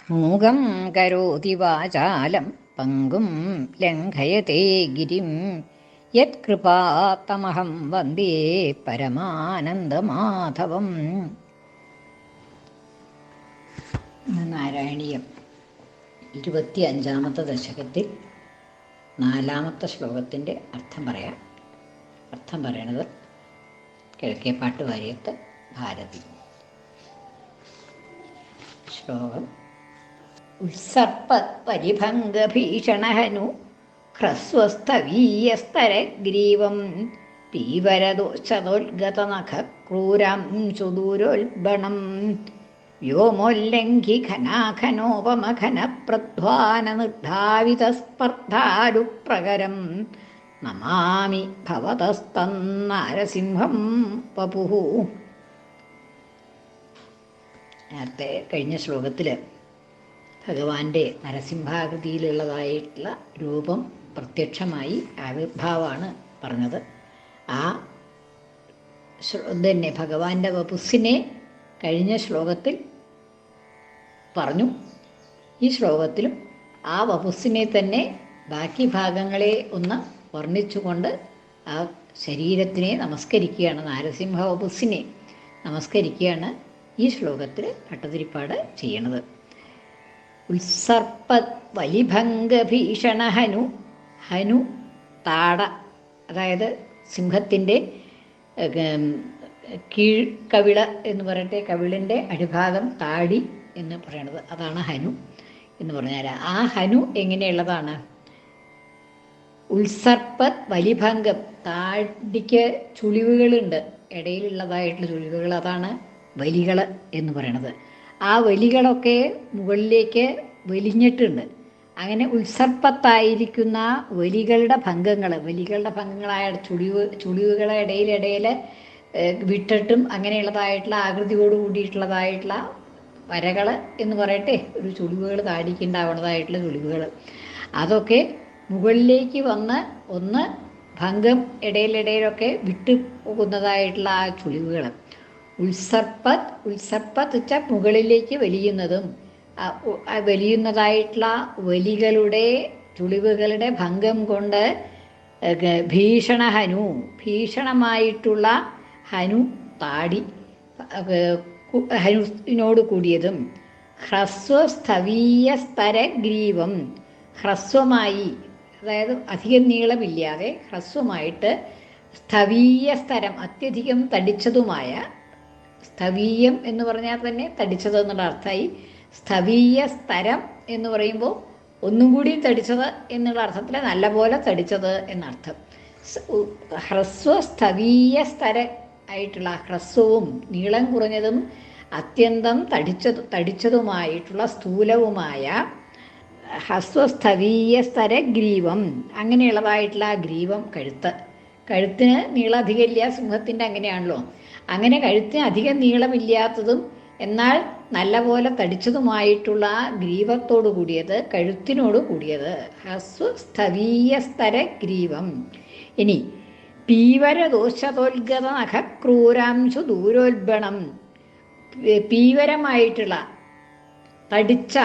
മൂകം കരോതി വാചാലം പങ്കും ലംഘയത്തെ ഗിരിം യത്കൃപാത്തമഹം വന്ദേ പരമാനന്ദമാധവം. നാരായണീയം 25-ാമത്തെ ദശകത്തിൽ 4-ാമത്തെ ശ്ലോകത്തിൻ്റെ അർത്ഥം പറയാം. അർത്ഥം പറയണത് കിഴക്കേപ്പാട്ട് വാര്യത്ത് ഭാരതി. ശ്ലോകം: ഉത്സർപ്പരിഭംഗഭീഷണഹനു ഹ്രസ്വസ്ഥവീയസ്തരഗ്രീവം പീവരദോഷതോൽഗതനഖ ക്രൂരം സുദൂരോൽബണം വ്യോമോല്ലംഘി ഖനാഖനോപമഖനപ്രധ്വാനനിർധാവിതസ്പർദ്ധാരുപ്രകരം നമാമി ഭവതസ്തന്നാരസിംഹം വപുഃ. നേരത്തെ കഴിഞ്ഞ ശ്ലോകത്തിൽ ഭഗവാന്റെ നരസിംഹാകൃതിയിലുള്ളതായിട്ടുള്ള രൂപം പ്രത്യക്ഷമായി ആവിർഭാവമാണ് പറഞ്ഞത്. ആ തന്നെ ഭഗവാന്റെ വപുസ്സിനെ കഴിഞ്ഞ ശ്ലോകത്തിൽ പറഞ്ഞു. ഈ ശ്ലോകത്തിലും ആ വപുസ്സിനെ തന്നെ ബാക്കി ഭാഗങ്ങളെ ഒന്ന് വർണ്ണിച്ചുകൊണ്ട് ആ ശരീരത്തിനെ നമസ്കരിക്കുകയാണ്, നാരസിംഹ വപുസ്സിനെ നമസ്കരിക്കുകയാണ് ഈ ശ്ലോകത്തിൽ ഭട്ടതിരിപ്പാട് ചെയ്യണത്. ഉത്സർപ്പത് വലിഭംഗഭീഷണ ഹനു. ഹനു താട, അതായത് സിംഹത്തിൻ്റെ കീഴ്ക്കവിള എന്ന് പറയട്ടെ, കവിളിൻ്റെ അടിഭാഗം താടി എന്ന് പറയണത്, അതാണ് ഹനു എന്ന് പറഞ്ഞാൽ. ആ ഹനു എങ്ങനെയുള്ളതാണ്? ഉത്സർപ്പത് വലിഭംഗം, താടിക്ക് ചുളിവുകളുണ്ട്, ഇടയിലുള്ളതായിട്ടുള്ള ചുളിവുകൾ, അതാണ് വലികൾ എന്ന് പറയണത്. ആ വലികളൊക്കെ മുകളിലേക്ക് വലിഞ്ഞിട്ടുണ്ട്. അങ്ങനെ ഉത്സർപ്പത്തായിരിക്കുന്ന വലികളുടെ ഭംഗങ്ങളായ ചുളിവുകളെ ഇടയിലിടയിൽ വിട്ടിട്ടും അങ്ങനെയുള്ളതായിട്ടുള്ള ആകൃതിയോട് കൂടിയിട്ടുള്ളതായിട്ടുള്ള വരകൾ എന്ന് പറയട്ടെ, ഒരു ചുളിവുകൾ താടിക്കുണ്ടാവുന്നതായിട്ടുള്ള ചുളിവുകൾ, അതൊക്കെ മുകളിലേക്ക് വന്ന് ഒന്ന് ഭംഗം ഇടയിലിടയിലൊക്കെ വിട്ടു പോകുന്നതായിട്ടുള്ള ആ ചുളിവുകൾ. ഉത്സർപ്പത് വെച്ചാൽ മുകളിലേക്ക് വലിയുന്നതും വലിയുന്നതായിട്ടുള്ള വലികളുടെ ചുളിവുകളുടെ ഭംഗം കൊണ്ട് ഭീഷണഹനു, ഭീഷണമായിട്ടുള്ള ഹനു താടി, ഹനുവിനോട് കൂടിയതും. ഹ്രസ്വസ്ഥവീയസ്തരഗ്രീവം, ഹ്രസ്വമായി, അതായത് അധികം നീളമില്ലാതെ ഹ്രസ്വമായിട്ട്, സ്ഥവീയസ്തരം അത്യധികം തടിച്ചതുമായ, സ്ഥവീയം എന്ന് പറഞ്ഞാൽ തന്നെ തടിച്ചത് എന്നുള്ള അർത്ഥമായി. സ്ഥവീയ സ്തരം എന്ന് പറയുമ്പോൾ ഒന്നും കൂടി തടിച്ചത് എന്നുള്ള അർത്ഥത്തിൽ നല്ലപോലെ തടിച്ചത് എന്നർത്ഥം. ഹ്രസ്വസ്ഥവീയ സ്തര ആയിട്ടുള്ള, ഹ്രസ്വവും നീളം കുറഞ്ഞതും അത്യന്തം തടിച്ചതുമായിട്ടുള്ള സ്ഥൂലവുമായ ഹ്രസ്വസ്ഥവീയ സ്തരഗ്രീവം, അങ്ങനെയുള്ളതായിട്ടുള്ള ആ ഗ്രീവം, കഴുത്തിന് നീളം അധികമില്ല, സിംഹത്തിൻ്റെ അങ്ങനെയാണല്ലോ. അങ്ങനെ കഴുത്തിന് അധികം നീളമില്ലാത്തതും എന്നാൽ നല്ലപോലെ തടിച്ചതുമായിട്ടുള്ള ഗ്രീവത്തോടു കൂടിയത്, കഴുത്തിനോട് കൂടിയത്, ഹ്രസ്വസ്ഥവീയസ്തര ഗ്രീവം. ഇനി പീവരദോഷതോൽഗത നഖക്രൂരാംശു ദൂരോൽബണം, പീവരമായിട്ടുള്ള തടിച്ച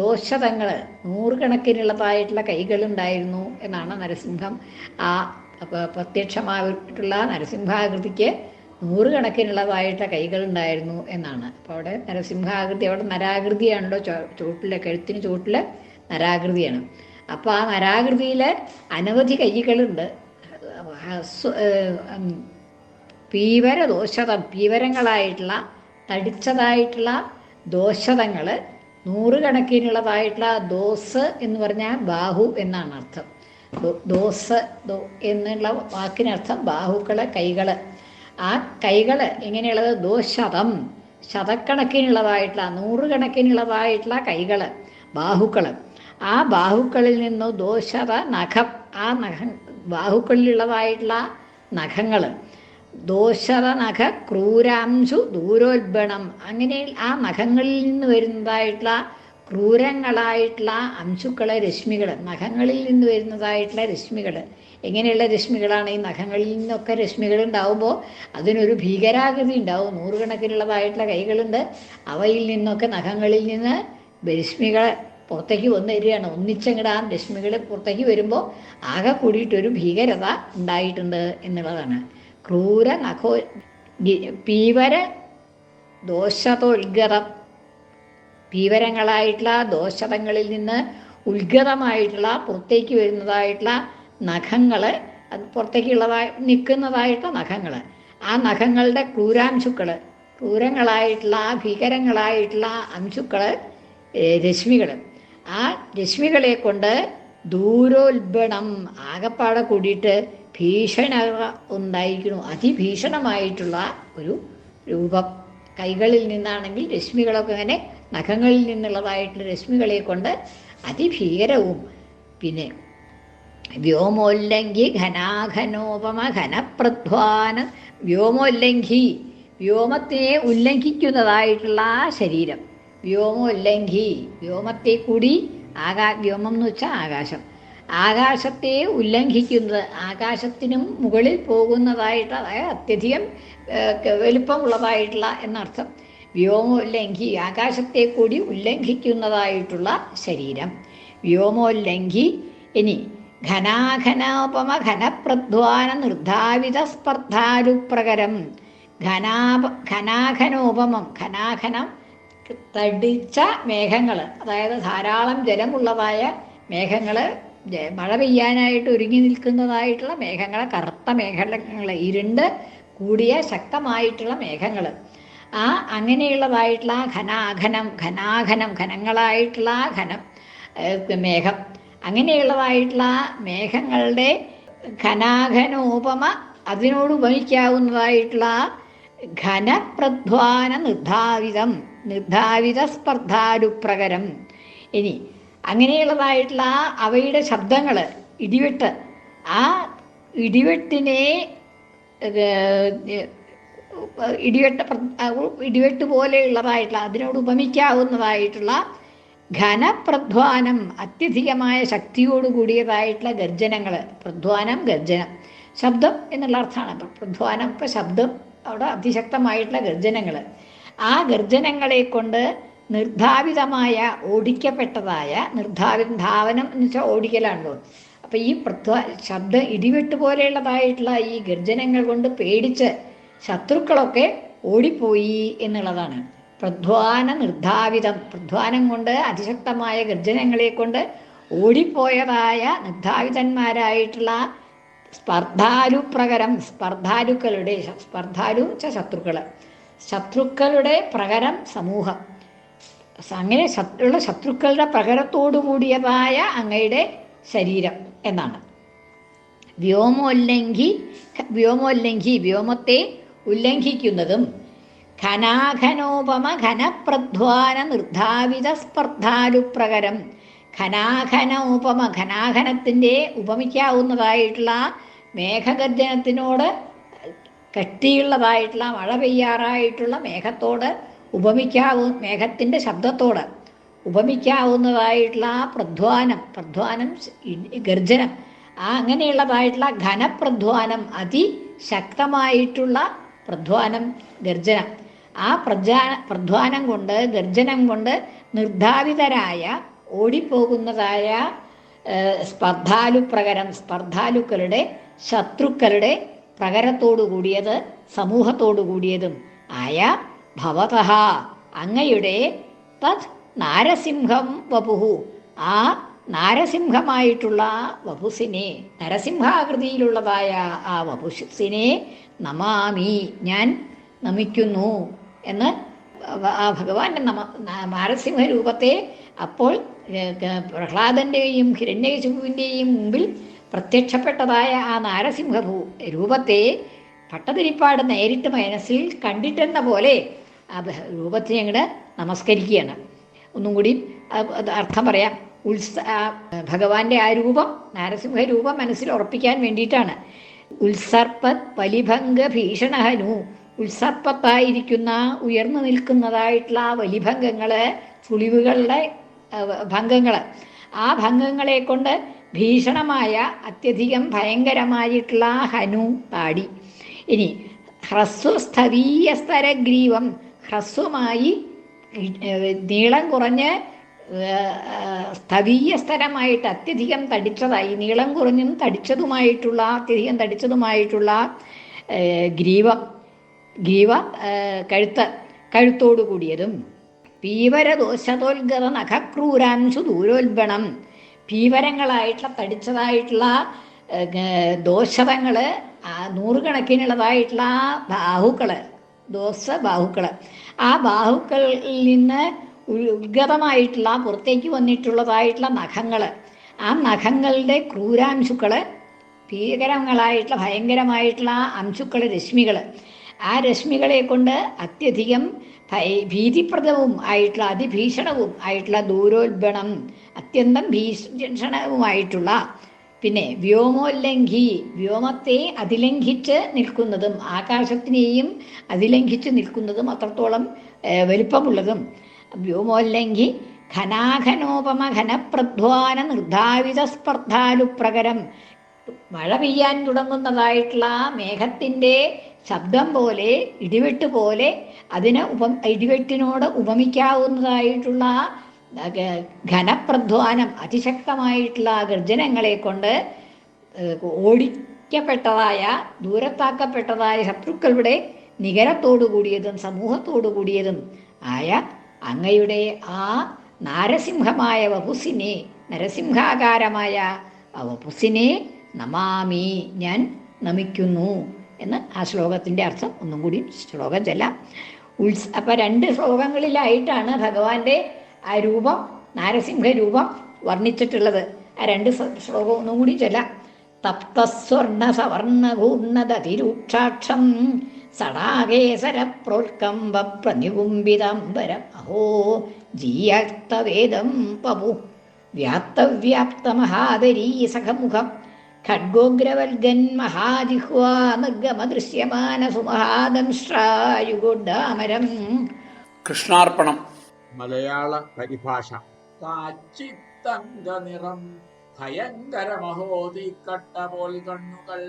ദോഷതങ്ങൾ, നൂറുകണക്കിനുള്ളതായിട്ടുള്ള കൈകളുണ്ടായിരുന്നു എന്നാണ് നരസിംഹം. ആ പ്രത്യക്ഷമായിട്ടുള്ള നരസിംഹാകൃതിക്ക് നൂറുകണക്കിനുള്ളതായിട്ട് കൈകളുണ്ടായിരുന്നു എന്നാണ്. അപ്പോൾ അവിടെ നരസിംഹാകൃതി, അവിടെ നരാകൃതിയാണല്ലോ, ചുവട്ടിലെ കഴുത്തിന് ചുവട്ടിൽ നരാകൃതിയാണ്. അപ്പോൾ ആ നരാകൃതിയിൽ അനവധി കൈകളുണ്ട്. പീവരങ്ങളായിട്ടുള്ള തടിച്ചതായിട്ടുള്ള ദോഷതങ്ങൾ, നൂറുകണക്കിനുള്ളതായിട്ടുള്ള ദോസ് എന്ന് പറഞ്ഞാൽ ബാഹു എന്നാണ് അർത്ഥം. ദോസ് എന്നുള്ള വാക്കിനർത്ഥം ബാഹുക്കള്, കൈകള്. ആ കൈകൾ എങ്ങനെയുള്ളത്? ദോശതം, ശതക്കണക്കിനുള്ളതായിട്ടുള്ള, നൂറുകണക്കിനുള്ളതായിട്ടുള്ള കൈകൾ, ബാഹുക്കൾ. ആ ബാഹുക്കളിൽ നിന്നു ദോശത നഖം, ആ ബാഹുക്കളിലുള്ളതായിട്ടുള്ള നഖങ്ങൾ, ദോശത നഖ ക്രൂരാംശു ദൂരോൽബണം, അങ്ങനെ ആ നഖങ്ങളിൽ നിന്ന് വരുന്നതായിട്ടുള്ള ക്രൂരങ്ങളായിട്ടുള്ള അംശുക്കളെ, രശ്മികൾ, നഖങ്ങളിൽ നിന്ന് വരുന്നതായിട്ടുള്ള രശ്മികൾ. എങ്ങനെയുള്ള രശ്മികളാണ്? ഈ നഖങ്ങളിൽ നിന്നൊക്കെ രശ്മികൾ ഉണ്ടാവുമ്പോൾ അതിനൊരു ഭീകരാകൃതി ഉണ്ടാവും. നൂറുകണക്കിനുള്ളതായിട്ടുള്ള കൈകളുണ്ട്, അവയിൽ നിന്നൊക്കെ, നഖങ്ങളിൽ നിന്ന് രശ്മികൾ പുറത്തേക്ക് വന്നു വരികയാണ്. ഒന്നിച്ചങ്ങടാ രശ്മികൾ പുറത്തേക്ക് വരുമ്പോൾ ആകെ കൂടിയിട്ടൊരു ഭീകരത ഉണ്ടായിട്ടുണ്ട് എന്നുള്ളതാണ്. ക്രൂര നഖോ പീവര ദോഷതോത്ഗതം, പീവരങ്ങളായിട്ടുള്ള ദോഷതങ്ങളിൽ നിന്ന് ഉത്ഗതമായിട്ടുള്ള പുറത്തേക്ക് വരുന്നതായിട്ടുള്ള നഖങ്ങൾ, അത് പുറത്തേക്കുള്ളതായി നിൽക്കുന്നതായിട്ടുള്ള നഖങ്ങൾ, ആ നഖങ്ങളുടെ ക്രൂരാംശുക്കൾ, ക്രൂരങ്ങളായിട്ടുള്ള ഭീകരങ്ങളായിട്ടുള്ള അംശുക്കൾ രശ്മികൾ, ആ രശ്മികളെ കൊണ്ട് ദൂരോത്ബണം ആകപ്പാടെ കൂടിയിട്ട് ഭീഷണ ഉണ്ടായിരിക്കുന്നു. അതിഭീഷണമായിട്ടുള്ള ഒരു രൂപം. കൈകളിൽ നിന്നാണെങ്കിൽ രശ്മികളൊക്കെ ഇങ്ങനെ നഖങ്ങളിൽ നിന്നുള്ളതായിട്ടുള്ള രശ്മികളെ കൊണ്ട് അതിഭീകരവും. പിന്നെ വ്യോമോല്ലംഘി ഘനാഘനോപമ ഘനപ്രധ്വാന, വ്യോമോല്ലംഘി വ്യോമത്തെ ഉല്ലംഘിക്കുന്നതായിട്ടുള്ള ശരീരം. വ്യോമോല്ലംഘി വ്യോമത്തെ കൂടി വ്യോമം എന്ന് വെച്ചാൽ ആകാശം, ആകാശത്തെ ഉല്ലംഘിക്കുന്നത്, ആകാശത്തിനും മുകളിൽ പോകുന്നതായിട്ട്, അതായത് അത്യധികം വലുപ്പമുള്ളതായിട്ടുള്ള എന്നർത്ഥം. വ്യോമോല്ലംഘി ആകാശത്തെ കൂടി ഉല്ലംഘിക്കുന്നതായിട്ടുള്ള ശരീരം, വ്യോമോല്ലംഘി. ഇനി ഘനാഘനോപമ ഘനപ്രധ്വാന നിർദ്ധാവിത സ്പർദ്ധാരുപ്രകരം, ഘനാഘനോപമം, ഘനാഘനം തടിച്ച മേഘങ്ങൾ, അതായത് ധാരാളം ജലമുള്ളതായ മേഘങ്ങൾ, മഴ പെയ്യാനായിട്ട് ഒരുങ്ങി നിൽക്കുന്നതായിട്ടുള്ള മേഘങ്ങൾ, കറുത്ത മേഘങ്ങൾ, ഇരുണ്ട് കൂടിയ ശക്തമായിട്ടുള്ള മേഘങ്ങൾ, ആ അങ്ങനെയുള്ളതായിട്ടുള്ള ഘനങ്ങളായിട്ടുള്ള മേഘം, അങ്ങനെയുള്ളതായിട്ടുള്ള മേഘങ്ങളുടെ ഘനാഘനോപമ, അതിനോട് ഉപമിക്കാവുന്നതായിട്ടുള്ള ഘനപ്രധ്വാന നിർദ്ധാവിത സ്പർദ്ധാരുപ്രകരം. ഇനി അങ്ങനെയുള്ളതായിട്ടുള്ള അവയുടെ ശബ്ദങ്ങൾ, ഇടിവെട്ട്, ആ ഇടിവെട്ടിനെ ഇടിവെട്ട് പോലെയുള്ളതായിട്ടുള്ള, അതിനോട് ഉപമിക്കാവുന്നതായിട്ടുള്ള ഘനപ്രധ്വാനം, അത്യധികമായ ശക്തിയോട് കൂടിയതായിട്ടുള്ള ഗർജനങ്ങൾ. പ്രധ്വാനം ഗർജനം, ശബ്ദം എന്നുള്ള അർത്ഥമാണ് പ്രധ്വാനം. ഇപ്പം ശബ്ദം, അവിടെ അതിശക്തമായിട്ടുള്ള ഗർജനങ്ങൾ, ആ ഗർജനങ്ങളെ കൊണ്ട് നിർദ്ധാവിതമായ, ഓടിക്കപ്പെട്ടതായ, ധാവനം എന്ന് വെച്ചാൽ ഓടിക്കലാണല്ലോ. അപ്പം ഈ ശബ്ദം ഇടിവെട്ട് പോലെയുള്ളതായിട്ടുള്ള ഈ ഗർജനങ്ങൾ കൊണ്ട് പേടിച്ച് ശത്രുക്കളൊക്കെ ഓടിപ്പോയി എന്നുള്ളതാണ്. പ്രധ്വാന നിർദ്ധാവിതം, പ്രധ്വാനം കൊണ്ട് അതിശക്തമായ ഗർജനങ്ങളെ കൊണ്ട് ഓടിപ്പോയതായ നിർദ്ധാവിതന്മാരായിട്ടുള്ള സ്പർദ്ധാരുപ്രകരം, സ്പർദ്ധാരുക്കളുടെ, സ്പർദ്ധാരു ശത്രുക്കൾ, ശത്രുക്കളുടെ പ്രകരം സമൂഹം, അങ്ങനെ ഉള്ള ശത്രുക്കളുടെ പ്രകരത്തോടു കൂടിയതായ അങ്ങയുടെ ശരീരം എന്നാണ്. വ്യോമോല്ലംഘി വ്യോമത്തെ ഉല്ലംഘിക്കുന്നതും, ഘനാഘനോപമ ഘനപ്രധ്വാന നിർദ്ധാവിത സ്പർദ്ധാരുപ്രകരം, ഘനാഘനോപമ, ഘനാഘനത്തിൻ്റെ ഉപമിക്കാവുന്നതായിട്ടുള്ള മേഘഗർജനത്തിനോട് കട്ടിയുള്ളതായിട്ടുള്ള, മഴ പെയ്യാറായിട്ടുള്ള മേഘത്തോട് മേഘത്തിൻ്റെ ശബ്ദത്തോട് ഉപമിക്കാവുന്നതായിട്ടുള്ള പ്രധ്വാനം ഗർജനം, ആ അങ്ങനെയുള്ളതായിട്ടുള്ള ഘനപ്രധ്വാനം, അതിശക്തമായിട്ടുള്ള പ്രധ്വാനം ഗർജനം, ആ പ്രധ്വാനം കൊണ്ട്, ഗർജനം കൊണ്ട് നിർദ്ധാവിതരായ, ഓടിപ്പോകുന്നതായ സ്പർദ്ധാലുപ്രകരം, സ്പർദ്ധാലുക്കളുടെ, ശത്രുക്കളുടെ പ്രകരത്തോടു കൂടിയത്, സമൂഹത്തോടു കൂടിയതും ആയ ഭവതഃ അങ്ങയുടെ തത് നാരസിംഹം വപുഹു, ആ നാരസിംഹമായിട്ടുള്ള വപുസിനെ, നരസിംഹാകൃതിയിലുള്ളതായ ആ വപുസിനെ നമാമി, ഞാൻ നമിക്കുന്നു എന്ന് ആ ഭഗവാന്റെ നാരസിംഹ രൂപത്തെ അപ്പോൾ പ്രഹ്ലാദൻ്റെയും ഹിരണ്യകശിപുവിൻ്റെയും മുമ്പിൽ പ്രത്യക്ഷപ്പെട്ടതായ ആ നാരസിംഹ രൂപത്തെ ഭട്ടതിരിപ്പാട് നേരിട്ട് മനസ്സിൽ കണ്ടിട്ടെന്ന പോലെ ആ രൂപത്തെ ഞങ്ങൾ നമസ്കരിക്കുകയാണ്. ഒന്നും കൂടി അർത്ഥം പറയാം. ഭഗവാന്റെ ആ രൂപം, നാരസിംഹ രൂപം മനസ്സിൽ ഉറപ്പിക്കാൻ വേണ്ടിയിട്ടാണ്. ഉത്സർപ്പത് വലിഭംഗ ഭീഷണഹനു, ഉത്സർപ്പത്തായിരിക്കുന്ന, ഉയർന്നു നിൽക്കുന്നതായിട്ടുള്ള വലിഭംഗങ്ങള്, ചുളിവുകളുടെ ഭംഗങ്ങൾ, ആ ഭംഗങ്ങളെ കൊണ്ട് ഭീഷണമായ, അത്യധികം ഭയങ്കരമായിട്ടുള്ള ഹനു താടി. ഇനി ഹ്രസ്വസ്ഥതീയസ്തരഗ്രീവം, ഹ്രസ്വമായി നീളം കുറഞ്ഞ് സ്ഥവീയ സ്ഥലമായിട്ട് അത്യധികം തടിച്ചതായി, നീളം കുറഞ്ഞും തടിച്ചതുമായിട്ടുള്ള, അത്യധികം തടിച്ചതുമായിട്ടുള്ള ഗ്രീവം, കഴുത്തോടു കൂടിയതും, പീവരദോഷതോൽഗത നഖക്രൂരാംശു ദൂരോൽബണം, പീവരങ്ങളായിട്ടുള്ള തടിച്ചതായിട്ടുള്ള ദോഷതങ്ങൾ, നൂറുകണക്കിനുള്ളതായിട്ടുള്ള ബാഹുക്കള്, ബാഹുക്കള്, ആ ബാഹുക്കളിൽ നിന്ന് ഉദ്ഗതമായിട്ടുള്ള, പുറത്തേക്ക് വന്നിട്ടുള്ളതായിട്ടുള്ള നഖങ്ങൾ, ആ നഖങ്ങളുടെ ക്രൂരാംശുക്കൾ, ഭീകരങ്ങളായിട്ടുള്ള ഭയങ്കരമായിട്ടുള്ള അംശുക്കൾ, രശ്മികൾ, ആ രശ്മികളെ കൊണ്ട് അത്യധികം ഭീതിപ്രദവും ആയിട്ടുള്ള, അതിഭീഷണവും ആയിട്ടുള്ള, ദൂരോൽബണം, അത്യന്തം ഭീഷണവുമായിട്ടുള്ള, പിന്നെ വ്യോമോല്ലംഘി, വ്യോമത്തെ അതിലംഘിച്ച് നിൽക്കുന്നതും, ആകാശത്തിനെയും അതിലംഘിച്ച് നിൽക്കുന്നതും, അത്രത്തോളം വലിപ്പമുള്ളതും, വ്യോമോല്ലംഘി ഘനാഘനോപമ ഘനപ്രധ്വാന നിർദ്ധാവിത സ്പർദ്ധാലുപ്രകരം, മഴ പെയ്യാൻ തുടങ്ങുന്നതായിട്ടുള്ള മേഘത്തിൻ്റെ ശബ്ദം പോലെ, ഇടിവെട്ട് പോലെ, അതിന് ഇടിവെട്ടിനോട് ഉപമിക്കാവുന്നതായിട്ടുള്ള ഘനപ്രധ്വാനം, അതിശക്തമായിട്ടുള്ള ഗർജനങ്ങളെ കൊണ്ട് ഓടിക്കപ്പെട്ടതായ, ദൂരത്താക്കപ്പെട്ടതായ ശത്രുക്കളുടെ നികരത്തോടു കൂടിയതും സമൂഹത്തോടു കൂടിയതും ആയ അങ്ങയുടെ ആ നാരസിംഹമായ വപുസിനെ, നരസിംഹാകാരമായ ആ വപുസിനെ നമാമി, ഞാൻ നമിക്കുന്നു എന്ന് ആ ശ്ലോകത്തിൻ്റെ അർത്ഥം ഒന്നും കൂടി ശ്ലോകം ചെല്ലാം. അപ്പം 2 ശ്ലോകങ്ങളിലായിട്ടാണ് ഭഗവാന്റെ ആ രൂപം, നാരസിംഹ രൂപം വർണ്ണിച്ചിട്ടുള്ളത്. ആ 2 ശ്ലോകം ഒന്നും കൂടി ചെല്ലാം. തപ്തസ്വർണ സവർണഘൂർണതതിരൂക്ഷാക്ഷം സടാകേസര പ്രോത്കമ്പ പ്രതികുംബിതാംബരം അഹോ ജീയക്തവേദം പപു വ്യാപ്തവ്യാപ്തമഹാദരീ സഖമുഖം ഖഡ്ഗോഗ്രവൽഗൻ മഹാജിഹ്വാമൃഗമദൃശ്യമാന സുമഹാദംശ്രായുഗോഡാമരം. കൃഷ്ണാർപ്പണം. മലയാള പരിഭാഷ. കാച്ചിത്തങ്ക നിറം ഭയങ്കര മഹോദിക്കട്ട പോൽ കണ്ണുകൾ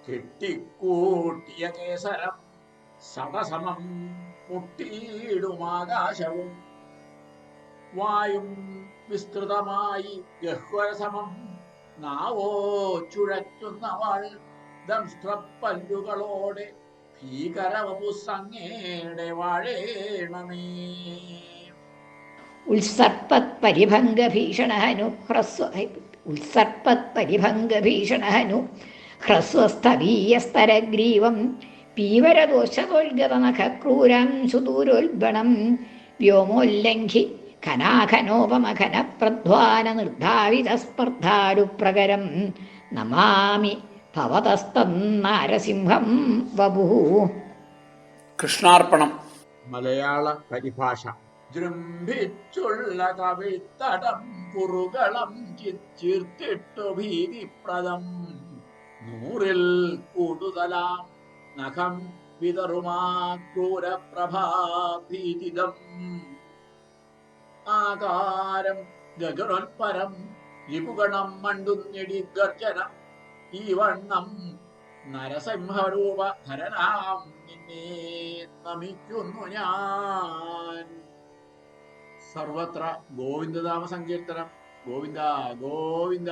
കെട്ടിക്കൂട്ടിയ കേസരം സടസമം മുട്ടിയിടുമാകാശവും വായും വിസ്തൃതമായി ഗഹ്വരസമം നാവോ ചുഴറ്റുന്നവൾ ദംഷ്ട്രപ്പല്ലുകളോടെ ഭീകരവപുസങ്ങേടെ വാഴേണമേ. ഉത്സർപ്പത്പരിഭംഗഭീഷണഹനു ഹ്രസ്വസ്ഥവീയസ്തരഗ്രീവം പീവരദോഷതോൽഗതനഖക്രൂരാംശു ദൂരോൽബണം വ്യോമോല്ലംഘി ഘനാഘനോപമഘനപ്രധ്വാന നിർദ്ധാവിത സ്പർദ്ധാരുപ്രകരം നമാമി ഭവതസ്തന്നാരസിംഹം വപുഃ. കൃഷ്ണാർപ്പണം. മലയാള പരിഭാഷ. ജൃംഭിച്ചുള്ള കവിൾത്തടം പുറുകളം ചീർത്തിട്ടു ഭീതിപ്രദം നൂറിൽ കൂടുതലാം നഖം വിതറുമാ ക്രൂരപ്രഭാഭീതിദം ആകാരം ഗഗനോൽപരം രിപുഗണം മണ്ടുന്നിടി ഗർജനം ഈ വണ്ണം നരസിംഹരൂപ ധരനാം നിന്നെ നമിക്കുന്നു ഞാൻ. സർവത്ര ഗോവിന്ദനാമ സങ്കീർത്തനം. ഗോവിന്ദ ഗോവിന്ദ.